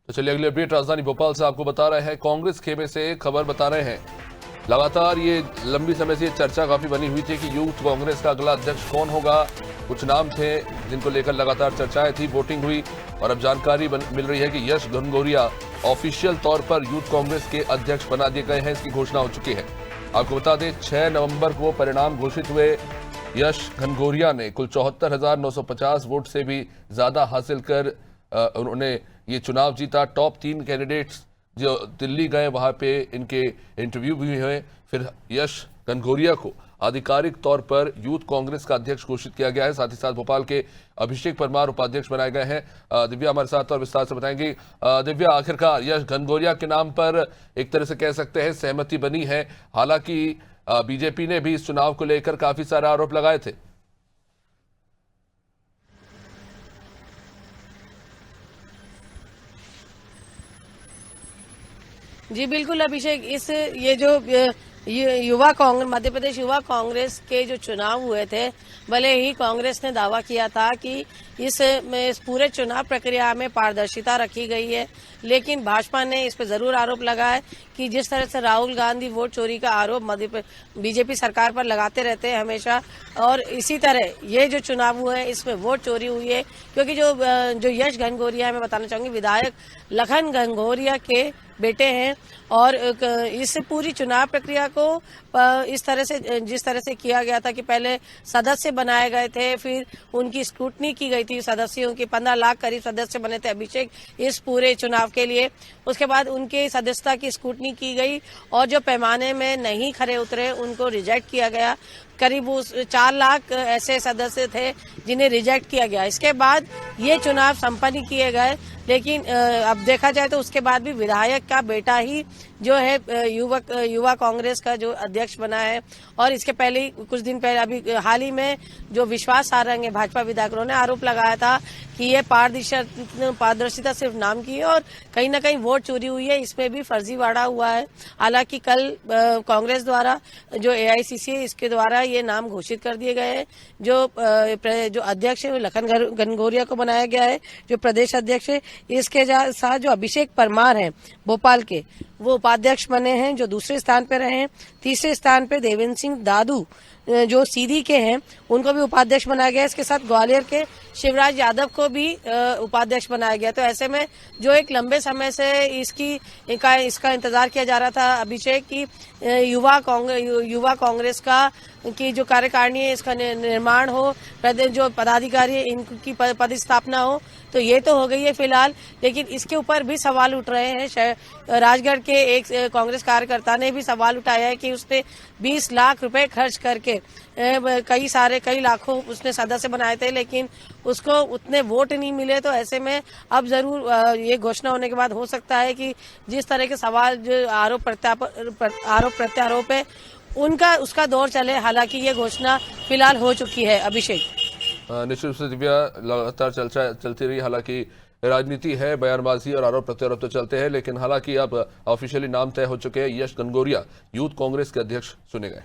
तो चलिए अगली अपडेट राजधानी भोपाल से आपको बता रहे हैं। कांग्रेस खेमे से खबर बता रहे हैं। लगातार ये लंबी समय से चर्चा काफी बनी हुई थी कि यूथ कांग्रेस का अगला अध्यक्ष कौन होगा। कुछ नाम थे जिनको लेकर लगातार चर्चाएं थी, वोटिंग हुई और अब जानकारी मिल रही है कि यश घनघोरिया ऑफिशियल तौर पर यूथ कांग्रेस के अध्यक्ष बना दिए गए हैं। इसकी घोषणा हो चुकी है। आपको बता दें 6 नवंबर को परिणाम घोषित हुए। यश घनघोरिया ने कुल 74,950 वोट से भी ज्यादा हासिल कर उन्होंने ये चुनाव जीता। टॉप 3 कैंडिडेट्स जो दिल्ली गए वहां पे इनके इंटरव्यू भी हुए। फिर यश घनघोरिया को आधिकारिक तौर पर यूथ कांग्रेस का अध्यक्ष घोषित किया गया है। साथ ही साथ भोपाल के अभिषेक परमार उपाध्यक्ष बनाए गए हैं। दिव्या हमारे साथ और विस्तार से बताएंगी। दिव्या, आखिरकार यश घनघोरिया के नाम पर एक तरह से कह सकते हैं सहमति बनी है। हालांकि बीजेपी ने भी इस चुनाव को लेकर काफी सारे आरोप लगाए थे। जी बिल्कुल अभिषेक, ये जो युवा कांग्रेस, मध्य प्रदेश युवा कांग्रेस के जो चुनाव हुए थे, भले ही कांग्रेस ने दावा किया था कि इस पूरे चुनाव प्रक्रिया में पारदर्शिता रखी गई है, लेकिन भाजपा ने इस पर जरूर आरोप लगाया कि जिस तरह से राहुल गांधी वोट चोरी का आरोप बीजेपी सरकार पर लगाते रहते हैं हमेशा, और इसी तरह ये जो चुनाव हुए हैं इसमें वोट चोरी हुई है। क्योंकि जो यश घनघोरिया है, मैं बताना चाहूंगी विधायक लखन घनघोरिया के बेटे हैं, और इस पूरी चुनाव प्रक्रिया को इस तरह से जिस तरह से किया गया था कि पहले सदस्य बनाए गए थे, फिर उनकी स्क्रूटनी की गई थी सदस्यों की। 15 लाख करीब सदस्य बने थे अभिषेक इस पूरे चुनाव के लिए। उसके बाद उनके सदस्यता की स्क्रूटनी की गई और जो पैमाने में नहीं खरे उतरे उनको रिजेक्ट किया गया। करीब 4 लाख ऐसे सदस्य थे जिन्हें रिजेक्ट किया गया। इसके बाद ये चुनाव संपन्न किए गए, लेकिन अब देखा जाए तो उसके बाद भी विधायक का बेटा ही जो है युवा कांग्रेस का जो अध्यक्ष बना है। और इसके पहले कुछ दिन पहले अभी हाल ही में जो विश्वास सारंग है भाजपा विधायकों ने आरोप लगाया था कि ये पारदर्शिता सिर्फ नाम की है और कहीं ना कहीं वोट चोरी हुई है, इसमें भी फर्जीवाड़ा हुआ है। हालांकि कल कांग्रेस द्वारा जो AICC है इसके द्वारा ये नाम घोषित कर दिए गए हैं। जो अध्यक्ष है वो लखन घनघोरिया को बनाया गया है जो प्रदेश अध्यक्ष है। इसके साथ जो अभिषेक परमार हैं भोपाल के, वो उपाध्यक्ष बने हैं जो दूसरे स्थान पे रहे हैं। तीसरे स्थान पे देवेंद्र सिंह दादू जो सीधी के हैं उनको भी उपाध्यक्ष बनाया गया। इसके साथ ग्वालियर के शिवराज यादव को भी उपाध्यक्ष बनाया गया। तो ऐसे में जो एक लंबे समय से इसका इंतजार किया जा रहा था अभिषेक की युवा कांग्रेस की जो कार्यकारिणी है इसका निर्माण हो, जो पदाधिकारी है इनकी पदस्थापना हो, तो ये तो हो गई है फिलहाल। लेकिन इसके ऊपर भी सवाल उठ रहे हैं। राजगढ़ के एक कांग्रेस कार्यकर्ता ने भी सवाल उठाया है कि उसने 20 लाख रुपए खर्च करके कई लाखों उसने सदस्य बनाए थे, लेकिन उसको उतने वोट नहीं मिले। तो ऐसे में अब जरूर ये घोषणा होने के बाद हो सकता है कि जिस तरह के सवाल जो आरोप प्रत्यारोप है उसका दौर चले। हालांकि ये घोषणा फिलहाल हो चुकी है अभिषेक। निश्चित रूप से दिव्या, लगातार चलती रही। हालांकि राजनीति है, बयानबाजी और आरोप प्रत्यारोप तो चलते हैं, लेकिन हालांकि अब ऑफिशियली नाम तय हो चुके हैं। यश घनघोरिया यूथ कांग्रेस के अध्यक्ष चुने गए।